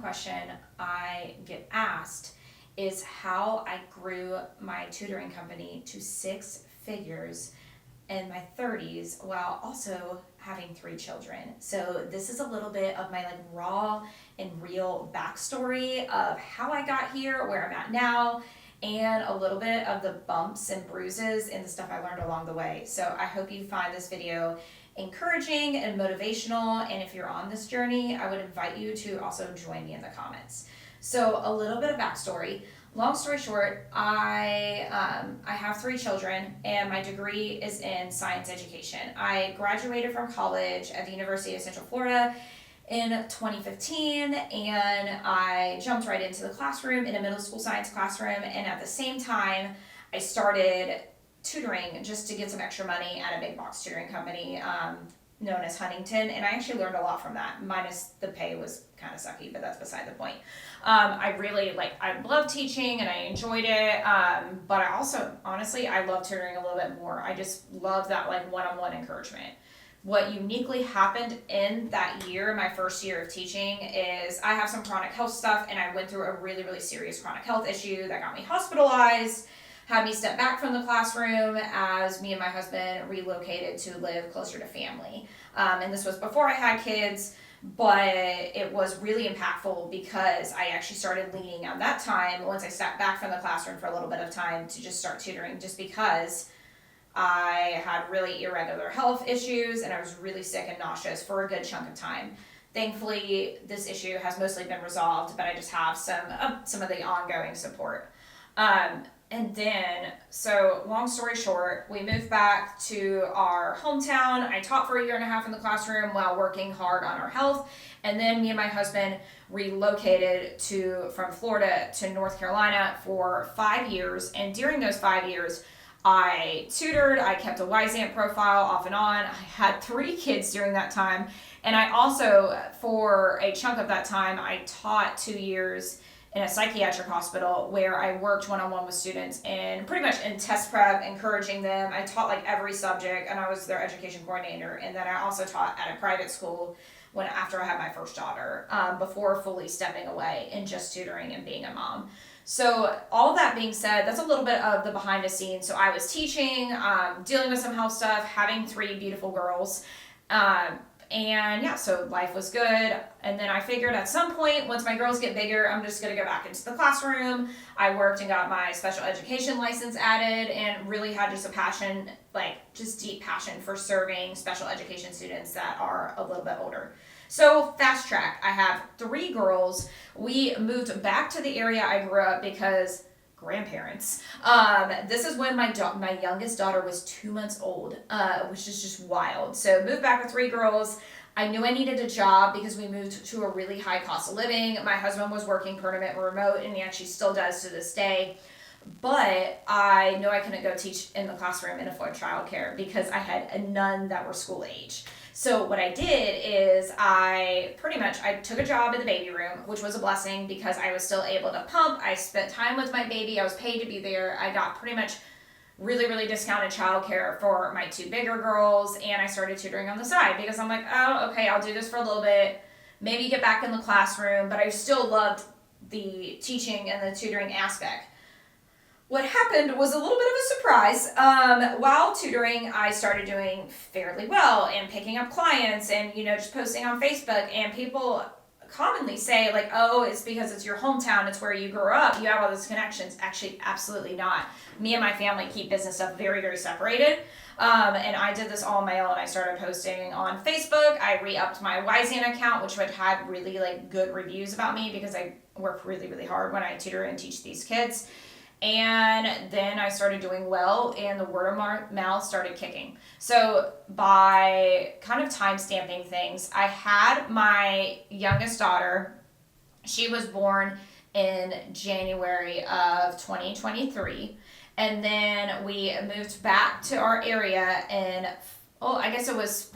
question I get asked is how I grew my tutoring company to six figures in my 30s while also having three children. So this is a little bit of my raw and real backstory of how I got here, where I'm at now, and a little bit of the bumps and bruises and the stuff I learned along the way. So I hope you find this video encouraging and motivational, and if you're on this journey, I would invite you to also join me in the comments. So a little bit of backstory. Long story short, I have three children, and my degree is in science education. I graduated from college at the University of Central Florida in 2015, and I jumped right into the classroom in a middle school science classroom, and at the same time, I started tutoring just to get some extra money at a big box tutoring company known as Huntington, and I actually learned a lot from that, minus the pay was kind of sucky, but that's beside the point. I really, I love teaching and I enjoyed it, but I also, honestly, I love tutoring a little bit more. I just love that one-on-one encouragement. What uniquely happened in that year, my first year of teaching, is I have some chronic health stuff, and I went through a really, really serious chronic health issue that got me hospitalized, had me step back from the classroom as me and my husband relocated to live closer to family. And this was before I had kids, but it was really impactful because I actually started leaning on that time once I stepped back from the classroom for a little bit of time to just start tutoring, just because I had really irregular health issues and I was really sick and nauseous for a good chunk of time. Thankfully, this issue has mostly been resolved, but I just have some of the ongoing support. And then, so long story short, we moved back to our hometown. I taught for a year and a half in the classroom while working hard on our health. And then me and my husband relocated from Florida to North Carolina for 5 years. And during those 5 years, I tutored, I kept a YZAMP profile off and on. I had 3 kids during that time. And I also, for a chunk of that time, I taught 2 years in a psychiatric hospital where I worked one-on-one with students and pretty much in test prep, encouraging them. I taught every subject, and I was their education coordinator. And then I also taught at a private school after I had my first daughter, before fully stepping away and just tutoring and being a mom. So all that being said, that's a little bit of the behind the scenes. So I was teaching, dealing with some health stuff, having 3 beautiful girls, and yeah, so life was good. And then I figured at some point, once my girls get bigger, I'm just going to go back into the classroom. I worked and got my special education license added and really had just a passion, just deep passion for serving special education students that are a little bit older. So fast track, I have 3 girls. We moved back to the area I grew up because grandparents. This is when my youngest daughter was 2 months old, which is just wild. So moved back with 3 girls. I knew I needed a job because we moved to a really high cost of living. My husband was working permanent remote, and he actually still does to this day. But I knew I couldn't go teach in the classroom and afford childcare because I had none that were school age. So what I did is I took a job in the baby room, which was a blessing because I was still able to pump. I spent time with my baby. I was paid to be there. I got pretty much really, really discounted childcare for my 2 bigger girls, and I started tutoring on the side because I'm like, oh, okay, I'll do this for a little bit, maybe get back in the classroom, but I still loved the teaching and the tutoring aspect. What happened was a little bit of a surprise. While tutoring, I started doing fairly well and picking up clients and, just posting on Facebook. And people commonly say, oh, it's because it's your hometown, it's where you grew up, you have all those connections. Actually, absolutely not. Me and my family keep business stuff very, very separated. And I did this all on my own. I started posting on Facebook. I re-upped my YZAN account, which had really good reviews about me because I work really, really hard when I tutor and teach these kids. And then I started doing well, and the word of mouth started kicking. So by kind of time stamping things, I had my youngest daughter. She was born in January of 2023. And then we moved back to our area in, I guess it was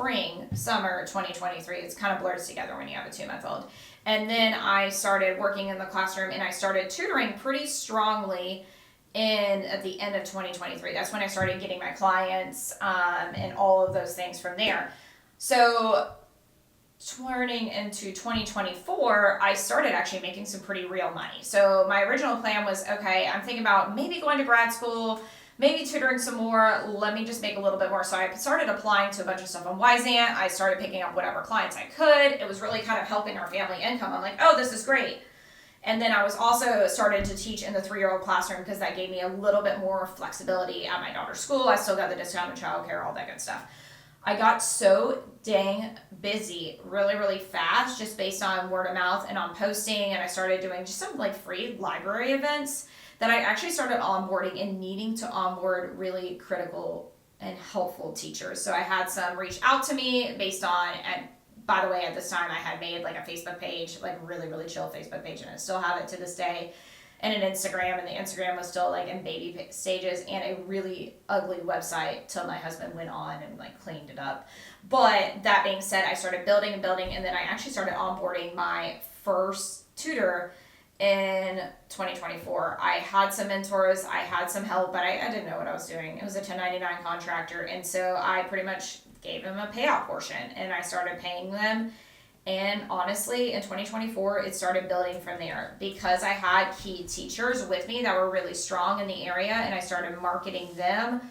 summer 2023. It's kind of blurs together when you have a 2-month-old. And then I started working in the classroom, and I started tutoring pretty strongly at the end of 2023. That's when I started getting my clients, and all of those things from there. So turning into 2024, I started actually making some pretty real money. So my original plan was, okay, I'm thinking about maybe going to grad school, maybe tutoring some more. Let me just make a little bit more. So I started applying to a bunch of stuff on Wyzant. I started picking up whatever clients I could. It was really kind of helping our family income. I'm like, oh, this is great. And then I was also started to teach in the 3-year-old classroom because that gave me a little bit more flexibility at my daughter's school. I still got the discounted childcare, all that good stuff. I got so dang busy really, really fast just based on word of mouth and on posting. And I started doing just some like free library events that I actually started onboarding and needing to onboard really critical and helpful teachers. So I had some reach out to me based on, and by the way, at this time I had made like a Facebook page, like really, really chill Facebook page, and I still have it to this day, and an Instagram, and the Instagram was still like in baby stages, and a really ugly website till my husband went on and like cleaned it up. But that being said, I started building, and then I actually started onboarding my first tutor in 2024. I had some mentors, I had some help, but I didn't know what I was doing. It was a 1099 contractor, and so I pretty much gave them a payout portion, and I started paying them. And honestly, in 2024, it started building from there because I had key teachers with me that were really strong in the area, and I started marketing them.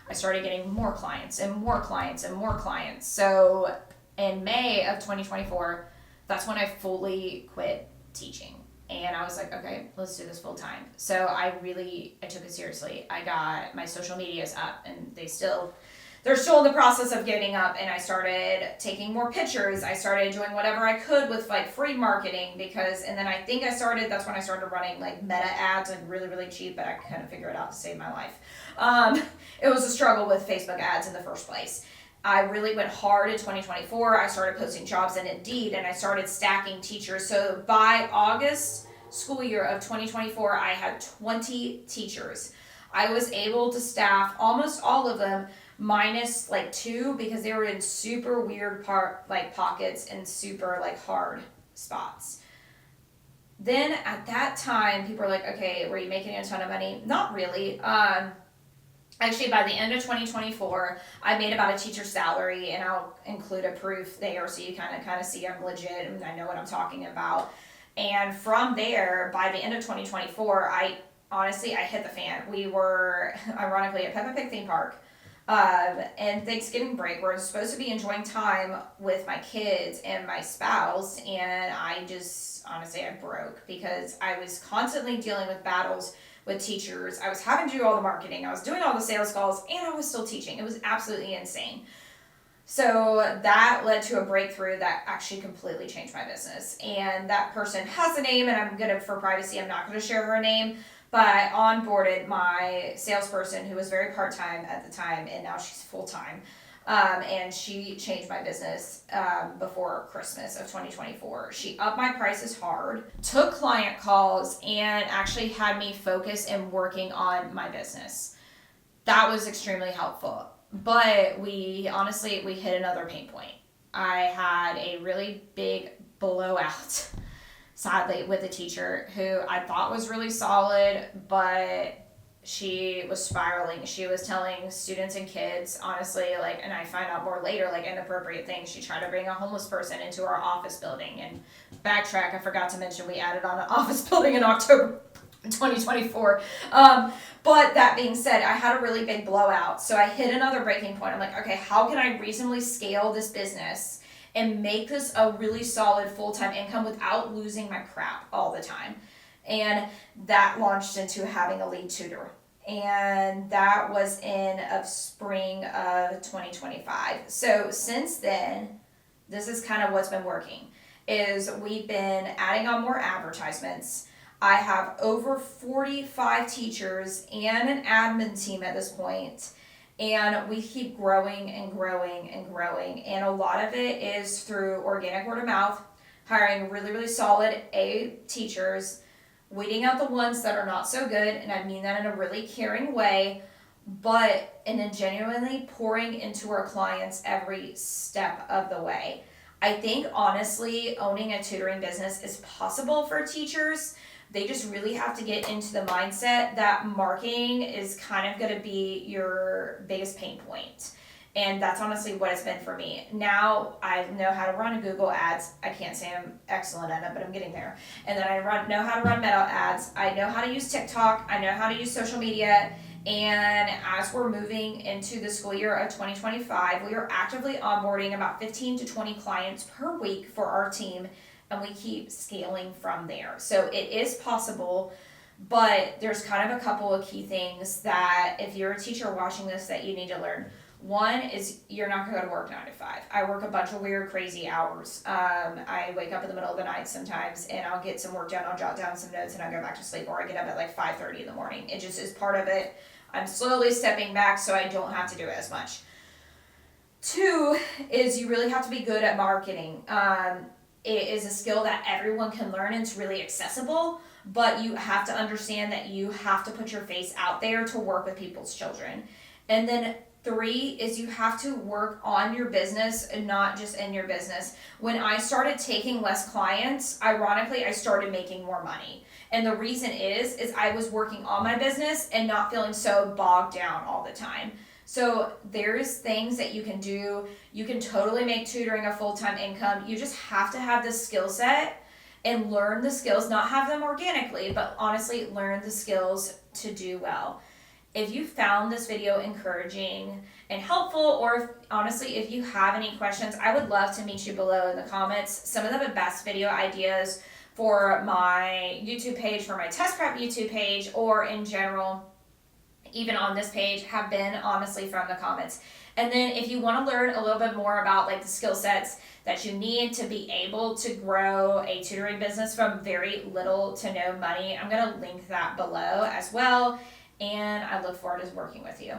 I started getting more clients and more clients and more clients. So in May of 2024, that's when I fully quit teaching. And I was like, okay, let's do this full time. So I took it seriously. I got my social medias up, and they're still in the process of getting up, and I started taking more pictures. I started doing whatever I could with like free marketing and then that's when I started running like meta ads, like really, really cheap, but I could kind of figure it out to save my life. It was a struggle with Facebook ads in the first place. I really went hard in 2024. I started posting jobs in Indeed, and I started stacking teachers. So by August school year of 2024, I had 20 teachers. I was able to staff almost all of them, minus like 2 because they were in super weird pockets and super like hard spots. Then at that time, people were like, okay, were you making a ton of money? Not really. Actually, by the end of 2024, I made about a teacher's salary, and I'll include a proof there so you kind of see I'm legit and I know what I'm talking about. And from there, by the end of 2024, I hit the fan. We were ironically at Peppa Pig theme park. And Thanksgiving break, we're supposed to be enjoying time with my kids and my spouse, and I broke because I was constantly dealing with battles with teachers. I was having to do all the marketing, I was doing all the sales calls, and I was still teaching. It was absolutely insane. So that led to a breakthrough that actually completely changed my business. And that person has a name, and for privacy, I'm not gonna share her name. But I onboarded my salesperson, who was very part-time at the time, and now she's full-time. And she changed my business before Christmas of 2024. She upped my prices hard, took client calls, and actually had me focus and working on my business. That was extremely helpful. But we hit another pain point. I had a really big blowout, sadly, with a teacher who I thought was really solid, but she was spiraling. She was telling students and kids, honestly, and I find out more later, inappropriate things. She tried to bring a homeless person into our office building. And backtrack, I forgot to mention we added on an office building in October 2024. But that being said, I had a really big blowout. So I hit another breaking point. I'm like, okay, how can I reasonably scale this business and make this a really solid full-time income without losing my crap all the time? And that launched into having a lead tutor. And that was in spring of 2025. So since then, this is kind of what's been working, is we've been adding on more advertisements. I have over 45 teachers and an admin team at this point, and we keep growing and growing and growing. And a lot of it is through organic word of mouth, hiring really, really solid A teachers, weeding out the ones that are not so good, and I mean that in a really caring way, and then genuinely pouring into our clients every step of the way. I think honestly, owning a tutoring business is possible for teachers. They just really have to get into the mindset that marketing is kind of going to be your biggest pain point. And that's honestly what it's been for me. Now I know how to run Google ads. I can't say I'm excellent at it, but I'm getting there. And then know how to run Meta ads. I know how to use TikTok. I know how to use social media. And as we're moving into the school year of 2025, we are actively onboarding about 15 to 20 clients per week for our team, and we keep scaling from there. So it is possible, but there's kind of a couple of key things that if you're a teacher watching this that you need to learn. One is you're not gonna go to work 9 to 5. I work a bunch of weird, crazy hours. I wake up in the middle of the night sometimes, and I'll get some work done. I'll jot down some notes, and I go back to sleep, or I get up at like 5:30 in the morning. It just is part of it. I'm slowly stepping back so I don't have to do it as much. Two is you really have to be good at marketing. It is a skill that everyone can learn, and it's really accessible, but you have to understand that you have to put your face out there to work with people's children. And then three is you have to work on your business and not just in your business. When I started taking less clients, ironically, I started making more money. And the reason is I was working on my business and not feeling so bogged down all the time. So there's things that you can do. You can totally make tutoring a full-time income. You just have to have the skill set and learn the skills, not have them organically, but honestly learn the skills to do well. If you found this video encouraging and helpful, or honestly, if you have any questions, I would love to meet you below in the comments. Some of the best video ideas for my YouTube page, for my test prep YouTube page, or in general, even on this page, have been honestly from the comments. And then if you want to learn a little bit more about like the skill sets that you need to be able to grow a tutoring business from very little to no money, I'm going to link that below as well. And I look forward to working with you.